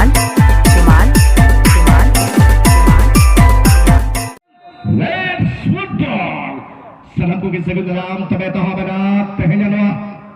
Siman, Siman, Siman, Let's football. Salam ko kisa dalam tabi tahu benar tehnya no.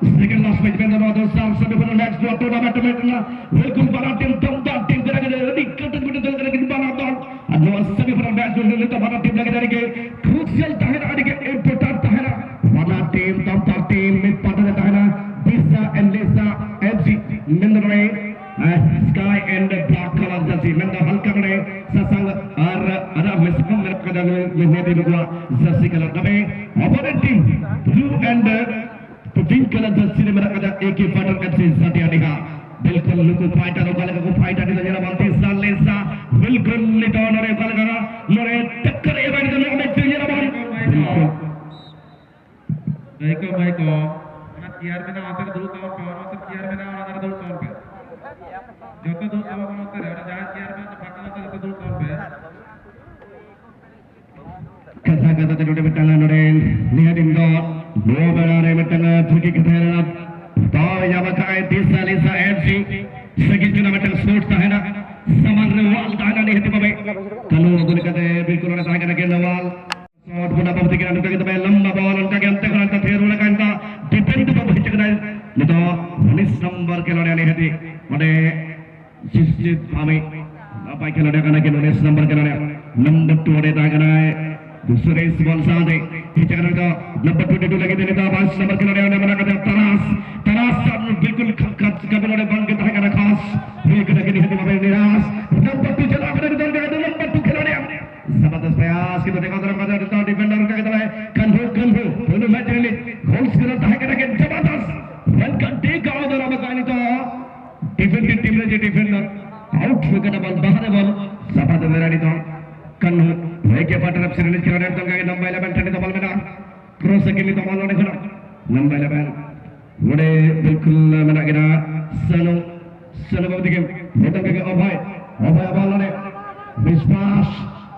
Second last match benar no. Dosa sampai pada next dua tournament na. Welcome para tim tempat tim terang ada di kertas betul terang di mana tu. Anu sampai pada match dua ni tu para tim lagi dari ke crucial tahera ada ke important tahera. Mana tim tempat tim mid partner tahera. Bisa and Lisa FC Mindre. Sky and black color jersey. Menda halka kene sasang ada meskum mereka ada menjadi dua jersey color. Tapi opponent team blue and pink color jersey mereka ada AK Fighter FC Satya Niha. बिल्कुल लुकु fighter उकाले को fighter दिला जरा बनती साल लेसा बिल्कुल निटोन रे उकाले का लोरे टक्कर ए बार दोनों में चल जरा बन बाइको ना चियर में ना आकर दूर काउंट पे और मतलब चियर में ना आकर दूर काउंट पे जो तो दूर काउंट होता है और जहां चियर में तो फाटल होता है तो दूर काउंट पे kata-kata tadi betangan orang lihat indor dua benar betangan pergi ke daerah tahu yang pakai desa Lisa FC sekian cuma betul sports dah na saman rewal dah na lihat apa kalau aku kata bilkul orang saya kena kena wal shot pun apa betul kena kita main lamba ball orang kena kita kena terus orang kena defend apa betul kena itu 19 number kelorang yang lihat mana Jisjit kami apa kelorang kena 19 number kelorang number 2 ada tak kena दूसरे इस ball साथ है ये चक्कर का number 22 लगे देने का 5 नंबर खिलाड़ी ने बना कर तरास बिल्कुल कबल ने बन के था खास एक लगे नहीं हती बाबे निराश नंबर 2 चला कर दौड़ के नंबर 2 खिलाड़ी जबरदस्त प्रयास की तो देखा तरफ का जो डिफेंडर का कहता है कन्हो दोनों मैच ले गोल्स करता है करके जबरदस्त वन का टेक आउट और अब कानी तो डिफेंडिंग टीम ने जो डिफेंडर आउट विकेट बॉल बाहर बॉल जबरदस्त वेरानी तो कन्हो Baiknya pada rap serius kira dan tengah number 11 tadi tombol merah cross kini tombol oleh kena number 11 udah bilkul mana kira sano bawa tiga betul ke obhay abal oleh Vishwas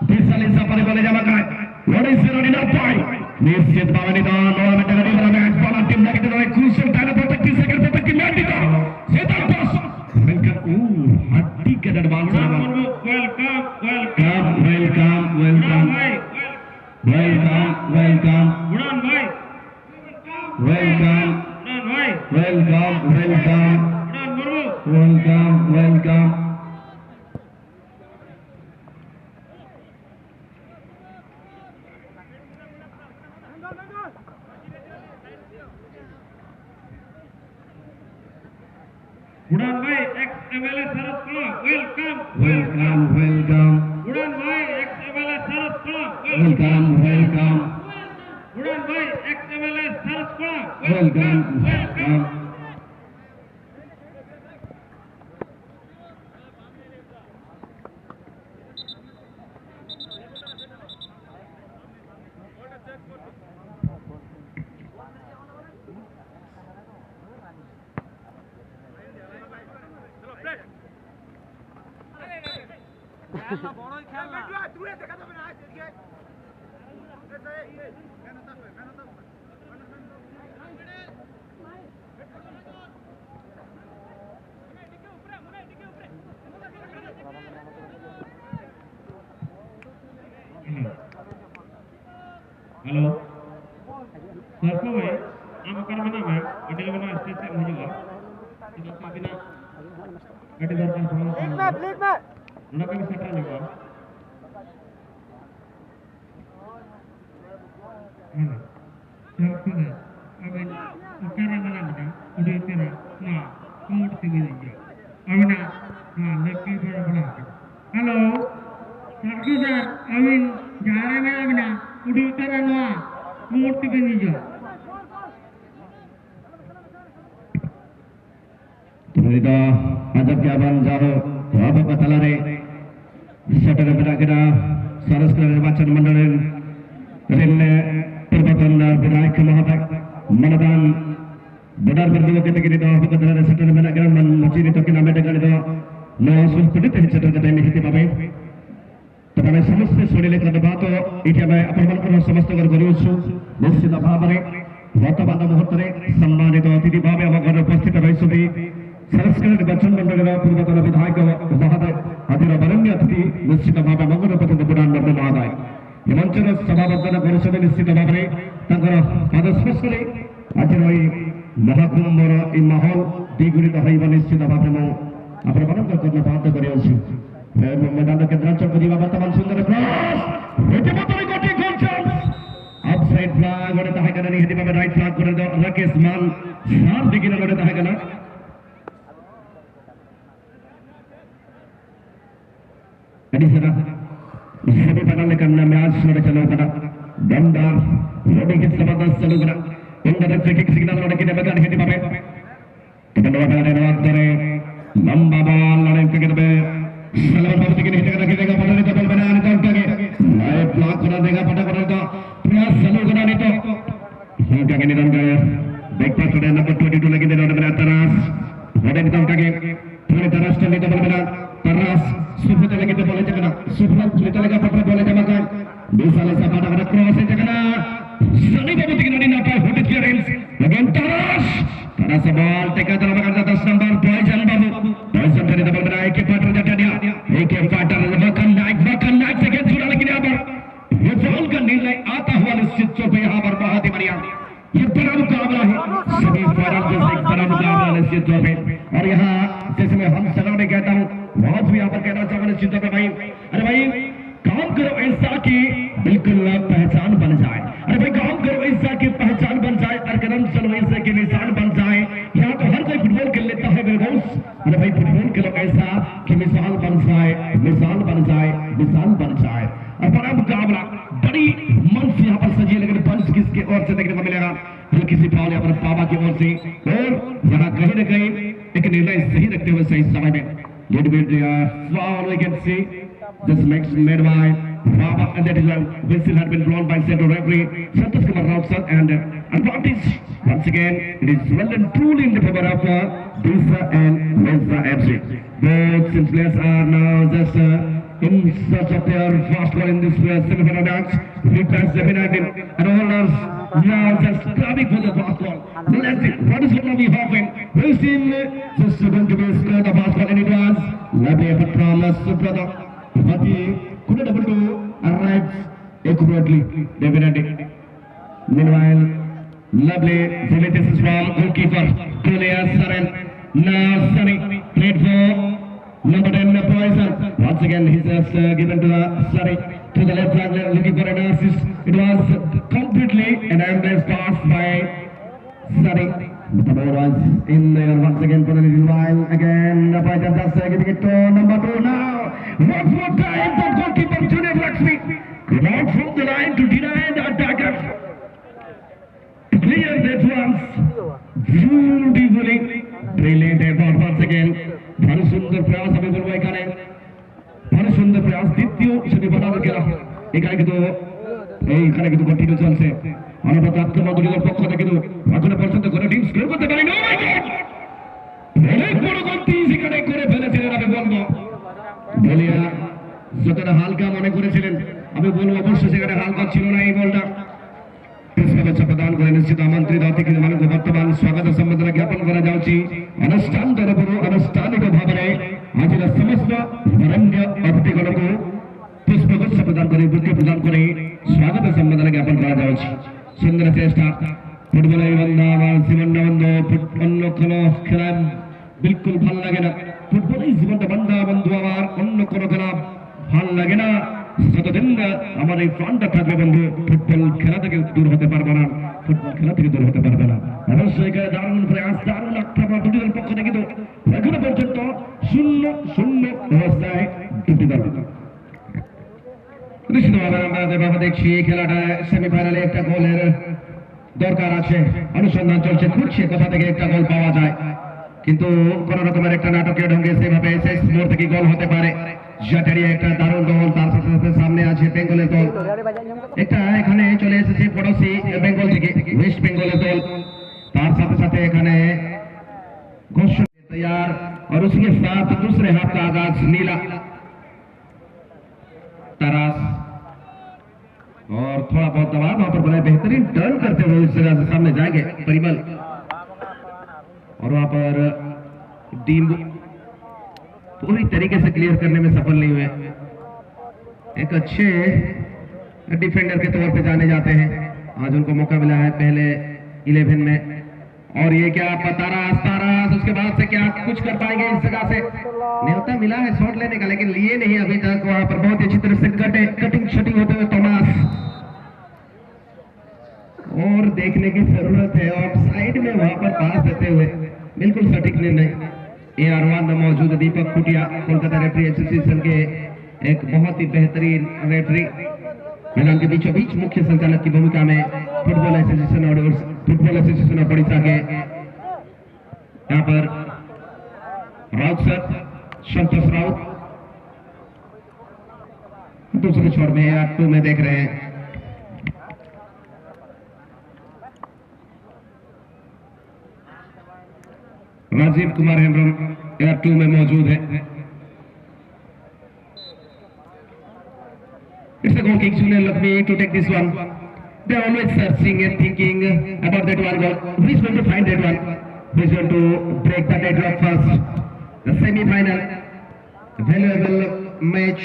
disalisa pada bola jama kai udah zero di napai nisyit bawa ni dah nola betul di dalam match bola tim lagi tu oleh crucial time protektif second protektif match itu setan toss mereka hati ke dalam bola welcome उड़ान भाई ex MLA सरस club welcome उड़ान भाई ex MLA सरस club welcome उड़ान भाई ex MLA सरस club welcome hello sir को भाई आम कर मना मैं अडल बना स्टेज से भेजूंगा इधर का बिना अडल दरकार फोन प्लीज मैं उनका भी सेटल नहीं हुआ सर को है अब उतारा बना बेटा उधर तेरा ना मोड़ से भी नहीं अब ना हां लेफ्ट पर बना हेलो सर को सर अभी जा रहे हैं अब ना उड़ी उतारा ना मूर्ति पे नहीं जा Kita adab jaban jaro apa batalare saudara berakira saras kerajaan mandarin renne perbatan benaik mahatak manadan benar berdua kita kini dah apa batalare saudara berakira menciri tokin ame dengan itu langsung pedit ini saudara kata ini hiti bapak तब समस्त सुनिले कद बात इति मैं अपरमन कर समस्त कर गरिछु निश्चित भावरे वर्तमान मुहूर्त रे सम्मानित अतिथि भावे हम घर उपस्थित रहिसबे ಸಂಸ್ಕೃತಿ ಬಚ್ಚನ್ ಮಂಡಲದ ಪೂರ್ವತನ ವಿಧಾಯಕ ಮಹೋದಯ ಅದರ ಬರಣ್ಯ ಅತಿಥಿ ನಿಶ್ಚಿತವಾದ ಮಂಗಲ ಪಥದ ಬುಡಾಂಬರದ ಮಹೋದಯ ಈ ಮಂಚದ ಸಭಾಬದ್ಧನ ಪರಿಷದ ನಿಶ್ಚಿತವಾದರೆ ତାଙ୍କର ପାଦସ୍ପର୍ଶରେ ଆଜିର ଏହି ମହାକୁମ୍ଭର ଏହି ମାହୋଲ ଦ୍ୱିଗୁଣିତ ହେବା ନିଶ୍ଚିତ ଭାବେ ମୁଁ ଆପଣମାନଙ୍କ କର୍ଣ୍ଣପାତ କରିଅଛି ମୈଦାନ କେନ୍ଦ୍ରାଞ୍ଚଳ କରିବା ବର୍ତ୍ତମାନ ସୁନ୍ଦର Upside flag ଗୋଟେ ତାହାକନା ନିହାତି ଭାବେ ରାଇଟ୍ ଫ୍ଲାଗ করে দাও রাকেশ মান সার দিকে ଗୋଟେ ତାହାକନା এডিসরা सेमीफाइनल करना मैच नोड़े चलो करा दमदार लोडिंग के जबरदस्त चलो करा इंदर फ्री किक सिग्नल नोड़े की नेबे गाने हिट पावे कितना नोड़े नवाब करे लंबा बॉल नोड़े के कितने सलमान बाबू की हिट करा देगा पटने तो बॉल बनाने तो उनका लाइट ब्लॉक करा देगा पटा करेगा प्रयास चलो करा नहीं तो हो क्या कहने रन गए बैक पास नोड़े नंबर 22 लगे नोड़े बना तरास नोड़े निकल के पूरे तरास चलने तो बॉल बना तरास सुफत लगे तो बोले जगना सुफत लेता लगा पटना बोले जमाkan बिसाले सपाटा pada cross jagana Sani babu tinggal di napa hood clearance again taras ball teka dalam kartu 10 number Poison babu Poison dari double benaik ke partner jatuh dia एक fighter bahkan naik second sudah lagi dia पर ये foul का निर्णय आता हुआ निश्चित तौर पे यहाँ पर बहुत ही बढ़िया ये बड़ा मुकाबला है सभी फाइनल जैसे एक बड़ा मुकाबला निश्चित तौर पे और यहाँ जैसे मैं हम सदर में कहता हूँ बहुत भी यहाँ पर कहना चाहूँगा निश्चित तौर पे भाई अरे भाई काम करो ऐसा कि बिल्कुल पहचान बन जाए अरे भाई काम करो ऐसा कि पहचान बन जाए और कदम चलो ऐसे कि मिसाल बन जाए यहाँ तो हर कोई फुटबॉल खेल लेता है मेरे दोस्त अरे भाई फुटबॉल खेलो ऐसा कि मिसाल बन जाए मिसाल बन जाए मिसाल बन जाए और बड़ा मुकाबला बड़ी मन से यहाँ पर सजी लेकिन पंच किसके ओर से देखने को मिलेगा हल्की सी फाउल यहाँ पर पावा की ओर से और यहाँ कहीं न कहीं एक निर्णय सही रखते हुए सही समय में little bit foul we can see this makes made by Baba and that is a whistle had been blown by central referee Santosh Kumar Rao sir and advantage once again it is well and truly in the favor of Disa and Mesa FC both teams players are now just in search of their first goal in this semi-final match replaced the penalty and holders now just grabbing for the fast ball let's see what is going to be happening this team just going to be scored the fast ball and it was lovely effort from Subrata Bati could double to arrives accurately definitely meanwhile lovely this is from goalkeeper Kulia Saren now Sunny played for number 10 Poison once again he's just given to the Sunny to the left flank looking for an assist it was completely an ambulance pass by Sunny but the ball was in there once again for a little while again Poison just giving it to number 2 now one more time for goalkeeper Junior Lakshmi come out from the line to deny the attacker clear that once beautifully brilliant effort once again ভালো সুন্দর প্রয়াস আমি বলবো এখানে ভালো সুন্দর প্রয়াস দ্বিতীয় সেমিফাইনাল খেলা এখানে কিন্তু কন্টিনিউ চলছে অনবরত আক্রমণ দলের পক্ষ থেকে কিন্তু এখনো পর্যন্ত কোনো টিম স্কোর করতে পারেনি ও মাই গড অনেক বড় গতি সেখানে করে ফেলেছিলেন আমি বলবো বলিয়া যতটা হালকা মনে করেছিলেন আমি বলবো অবশ্যই সেখানে হালকা ছিল না এই বলটা शुभेच्छा प्रदान कर निश्चित आमंत्रित अतिथि मानक वर्तमान स्वागत संबंधना ज्ञापन करा जाउछि अनुष्ठान तरफरु अनुष्ठानिक भाବରେ आजिर समस्त वरण्य अतिथिगणको पुष्पगुच्छ प्रदान करी बुके प्रदान करी स्वागत संबंधना ज्ञापन करा जाउछि सुंदर चेष्टा फुटबल बंदा जीवन बंधु অন্য কোন খেলা बिल्कुल ভালো লাগে না ফুটবল জীবনটা বন্ধা বন্ধু আমার অন্য কোন খেলা ভালো লাগে না যতদিন আমার এই প্রাণটা থাকবে বন্ধু ফুটবল খেলা থেকে দূর হতে পারবে না ফুটবল খেলা থেকে দূর হতে পারবে না অবশ্যই দারুণ প্রয়াস দারুণ আক্রমণ দুটি দলের পক্ষ থেকে কিন্তু এখনো পর্যন্ত 0-0 অবস্থায় দুটি দল নিশ্চিতভাবে আমরা যেভাবে দেখছি এই খেলাটা সেমিফাইনালে একটা গোলের দরকার আছে অনুসন্ধান চলছে খুঁজছে কোথা থেকে একটা গোল পাওয়া যায় কিন্তু কোন রকমের একটা নাটকীয় ঢঙ্গে সেভাবে শেষ মুহূর্তে কি গোল হতে পারে জাটারিয়া একটা দারুণ গোল তার সাথে সাথে সামনে আছে বেঙ্গলের দল এটা এখানে চলে এসেছে পড়োশি বেঙ্গল থেকে ওয়েস্ট বেঙ্গলের দল তার সাথে সাথে এখানে घोषणा तैयार और उसके साथ दूसरे हाफ का आगाज नीला तरास और थोड़ा बहुत दबाव वहां पर बनाए बेहतरीन टर्न करते हुए इस जगह से सामने जाएंगे परिमल और वहां पर टीम पूरी तरीके से क्लियर करने में सफल नहीं हुए। एक अच्छे डिफेंडर के तौर पे जाने जाते हैं, आज उनको मौका मिला है पहले 11 में। और ये क्या तारास उसके बाद से क्या कुछ कर पाएंगे इस जगह से? न्योता मिला है शॉट लेने का लेकिन लिए नहीं अभी तक। वहां पर बहुत अच्छी तरह से कटिंग शटिंग होते हुए थॉमस, और देखने की जरूरत है ऑफ साइड में वहां पर पास देते हुए बिल्कुल सटीक निर्णय। AR1 में मौजूद दीपक खुटिया कोलकाता रेफरी एसोसिएशन के एक बहुत ही बेहतरीन रेफरी, मैदान के बीचों बीच मुख्य संचालक की भूमिका में फुटबॉल एसोसिएशन ऑफ उड़ीसा के यहाँ पर राउत सर, संतोष राउत दूसरे छोर में AR2 में देख रहे हैं। राजीव कुमार हेम्ब्रम AR2 में मौजूद है। It's a goal kick. Sunil Lakshmi to take this one. They're always searching and thinking about that one goal. Who is going to find that one? Who is going to break the deadlock first? The semi-final, valuable match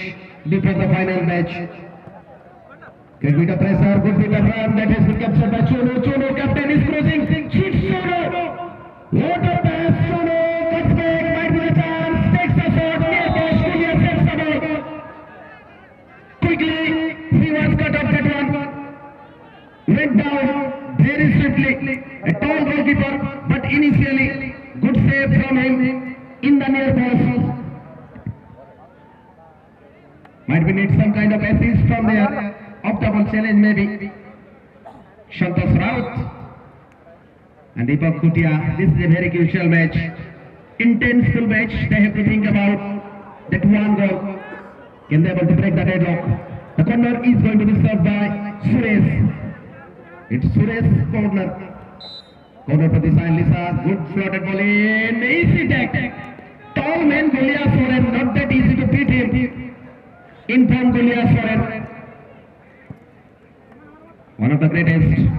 before the final match. Good bit of pressure, good bit of run. That has been captured by Chono. Chono, captain is crossing. Shoots Chono. What a pass! Chono cuts back. Might be a chance. Takes the shot. Near post. Kulia saves the ball. Quickly, he was cut off that one. Went down very swiftly. A tall goalkeeper, but initially good save from him in the near post. Might we need some kind of assist from there. Off the ball challenge maybe. Santosh Raut and Deepak Kutia. This is a very crucial match. Intense full match. They have to think about that one goal. Can they able to break the deadlock? The corner is going to be served by Suresh. It's Suresh corner. Corner for the sign Lisa. Good floated ball in. Easy tack. Tall man Gulia Soren. Not that easy to beat him. In from Gulia Soren. One of the greatest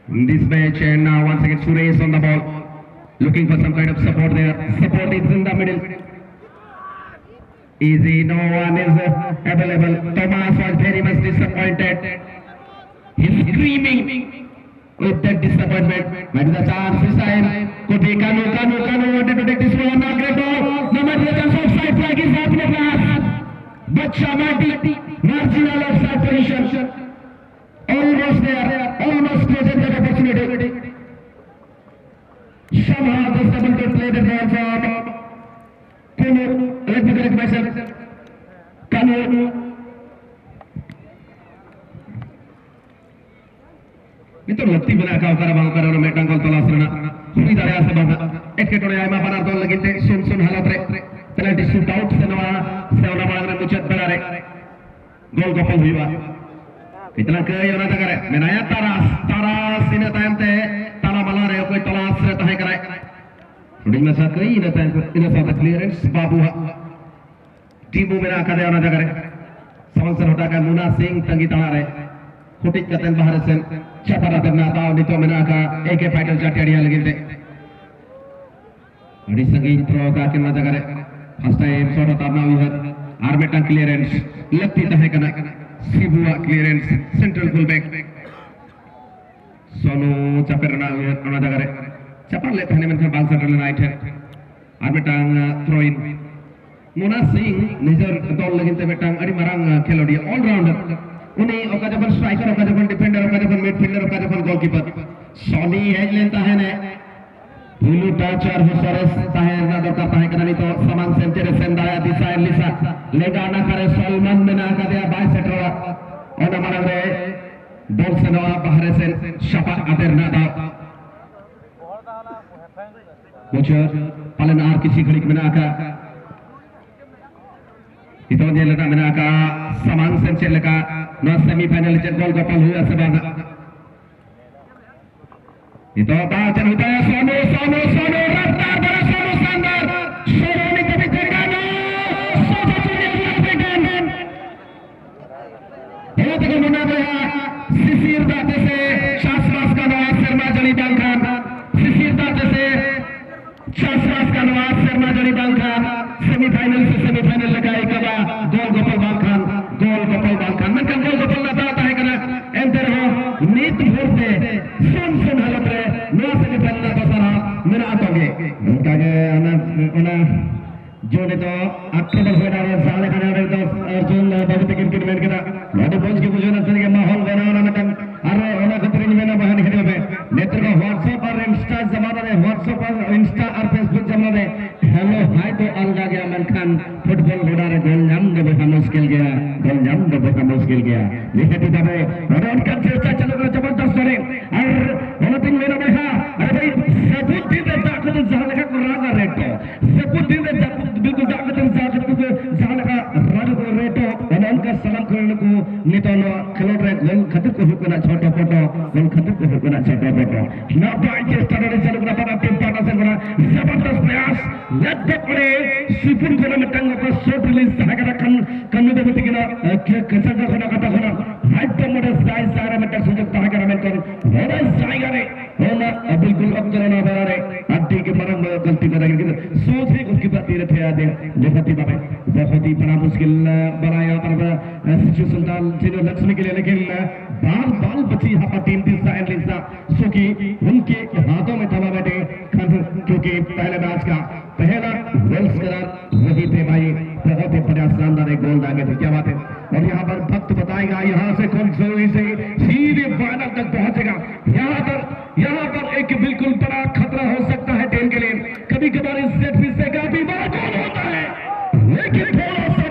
in this match, and now once again Suresh on the ball. Looking for some kind of support there. Support is in the middle. Easy, no one is available. Thomas was very much disappointed. He's screaming with that disappointment. But the chance this time. Kuti Kanu wanted to take this one. Not great ball. Number 3 chance offside flag is happening last. Bacha Mati, marginal offside position. Almost there. Almost created that opportunity. Somehow just able to play the ball from Kanu. Let me correct myself. Kanu. Itu letih benar kau karena bangkar orang metang kau tolak serana. Suri dari asa bangkar. Ekor yang mana benar tol lagi te sun halat rek. Penalty shoot out sewana malang mucat benar rek. Gol gol huwa. Itna ke yang nada kare. Menaya taras ini time te tala malang rek koi tolak serata hai kare. Shooting में साथ कहीं इन साथ clearance बाबू टीमों में ना करे और ना करे समंसर होता है मुना सिंह तंगी तला रहे खुटिक कतन बाहर से चपरा करना था और नितो में ना का एक फाइटर जाटियाड़ियाँ लगी थे और इस संगीत थ्रो का कितना जगह फर्स्ट टाइम शॉट होता ना हुई है आर्मेटन क्लियरेंस लगती है कना सिबुआ क्लियरेंस सेंट्रल फुल बैक सोनू चपरना हुई है ना जगह Cepat lihat hanya mengenai bangsa United. Arbitang throw in. Mona Singh nijar dol lagi te betang adi marang khelodi all rounder. Uni oka japan striker oka japan defender oka japan midfielder oka japan goalkeeper. Sony hedge lenta hai ne. Bulu touch और Suarez ताहे ना दरकार ताहे करना नहीं तो समान century सेंदाया दिशा लिसा लेगा ना करे सलमान में ना कर दिया बाय सेटवा और हमारा रे बॉल से नवा बाहर से शपा अदर ना था Bocor, paling ar kisi klik menaka. Itu dia letak menaka samang sencel leka. No semifinal jet gol gopal huwa sebana. Itu baca hudaya sono raftar bara sono sandar. Sono ni tapi tergana. Sono curi pegan. Ini tengah menapa ya? Sisir date se Shasmas ka naam Sharma Jali Dalkhan. Sisir date se Chas semifinal से semifinal लगाए कबा गोल गोपाल बालखान मन गोल गोपाल ना पाता है कना enter हो नीत भोरते सुन हालत रे नया सेमीफाइनल ना बसरा मेरा आतोगे उनका के उना जो ने तो अक्टूबर से डाले साले खाने वाले तो अर्जुन बहुत क्रिकेट मैच करा लाडे बोल के मुझे ना सर के माहौल बनाना ना अरे ओना खतरे में ना बहाने खेले पे नेत्र का व्हाट्सएप और इंस्टा जमाना है व्हाट्सएप और इंस्टा और फेसबुक जमाना है हेलो हाय तो अलगा गया मन खान फुटबॉल घोड़ा रे गोल जाम दे बहुत मुश्किल गया लिखे तो तबे और उनका चेष्टा चल रहा जबरदस्त करे और ओना तीन मेरा देखा अरे भाई सबूत दे ताकत जान का कुरागा रेटो सबूत दे बिल्कुल ताकत जान का राज को रेटो और उनका सलाम करने को नेतानो खेल रहे गोल खतर को हुकना छोटा फोटो गोल खतर को हुकना छोटा फोटो ना बाई चेष्टा रे चल रहा para टीम पार्टनर से बड़ा जबरदस्त प्रयास लेट द प्ले सुपुन को में टंग पर शॉट रिलीज सहायता कन्नु दे बिटिना कसा का खना हाइट तो मोड़े सारे में टच सुजक सहायता में कर बड़ा जाएगा रे होना बिल्कुल अब करना बड़ा रे अड्डी के मरम गलती कर रही है सोच ही उसकी बात तीर थे आदे लेखती बाबे बहुत ही बड़ा मुश्किल बनाया पर सिचुएशन डाल जिन्हों लक्ष्मी के लिए लेकिन बाल बची यहाँ पर टीम दिशा एंड लिसा सुकी उनके हाथों में थमा बैठे क्योंकि पहले मैच का पहला गोल स्कोरर वही थे भाई बहुत ही बड़ा शानदार एक गोल दागे थे क्या बात है और यहाँ पर भक्त बताएगा यहाँ से कौन से सीधे फाइनल तक पहुंचेगा यहाँ पर एक बिल्कुल बड़ा खतरा हो सकता है टीम के लिए कभी कभार इस सेट से काफी बड़ा गोल होता है लेकिन थोड़ा सा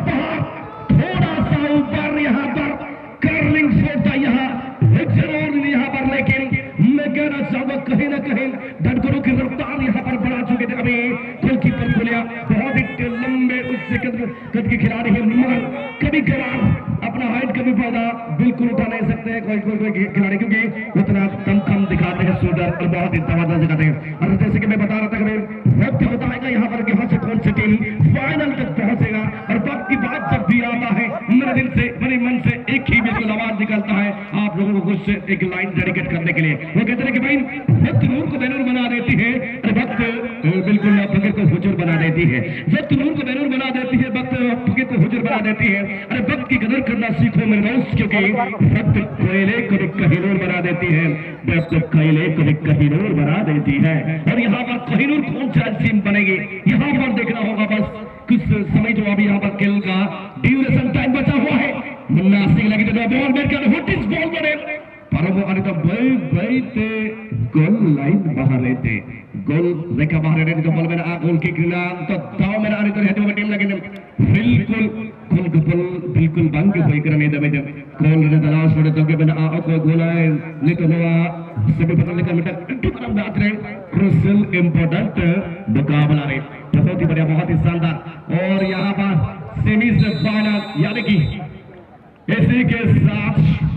ऊपर यहाँ पर कर्लिंग शॉट था यहाँ पर लेकिन मैं कहना चाहूंगा कहीं ना कहीं डनकरों की रफ्तार यहाँ पर बढ़ा चुके थे अभी गोलकीपर खुलिया बहुत ही लंबे उससे कद के खिलाड़ी है मगर कभी कभार अपना हाइट कभी पौधा बिल्कुल उठा नहीं सकते कोई खिलाड़ी क्योंकि उतना कम दिखाते हैं शूटर और बहुत ही जबरदस्त दिखाते हैं और जैसे कि मैं बता रहा था कि वक्त बताएगा यहाँ से कौन सी टीम फाइनल तक पहुंचेगा और वक्त की बात जब भी आता है मेरे दिल से मेरे मन से एक ही बिल्कुल आवाज निकलता है आप लोगों को कुछ एक लाइन डेडिकेट करने के लिए वो कहते हैं कि भाई वक्त नूर को बैनूर बना देती है और वक्त बिल्कुल फकीर को हुजूर बना देती है वक्त नूर को बैनूर बना देती है वक्त फकीर को हुजूर बना देती है अरे वक्त की कदर करना सीखो मेरे दोस्त क्योंकि वक्त कोयले को कहीनूर बना देती है वक्त कोयले को कहीनूर बना देती है और यहाँ पर कहीनूर कौन सा सीन बनेगी यहाँ पर देखना होगा बस कुछ समय जो अभी यहाँ पर खेल का ड्यूरेशन टाइम बचा हुआ है मुन्ना सिंह लगी तो बॉल बैठ कर व्हाट इज बॉल बने पर वो अरे तो भाई ते गोल लाइन बाहर रहते गोल रेखा बाहर रहते तो बॉल में आ गोल की क्रीड़ा तो दाव में अरे तो हेतु में टीम लगे बिल्कुल बंग होई करने दे में गोल रे दलास छोड़े तो के बिना आ को गोल है नहीं तो नवा सभी पकड़ने का मिटा टू करम बात रहे क्रूशियल इंपॉर्टेंट मुकाबला रे बहुत ही बढ़िया बहुत ही शानदार और यहाँ पर सेमीज फाइनल यानी कि इसी के साथ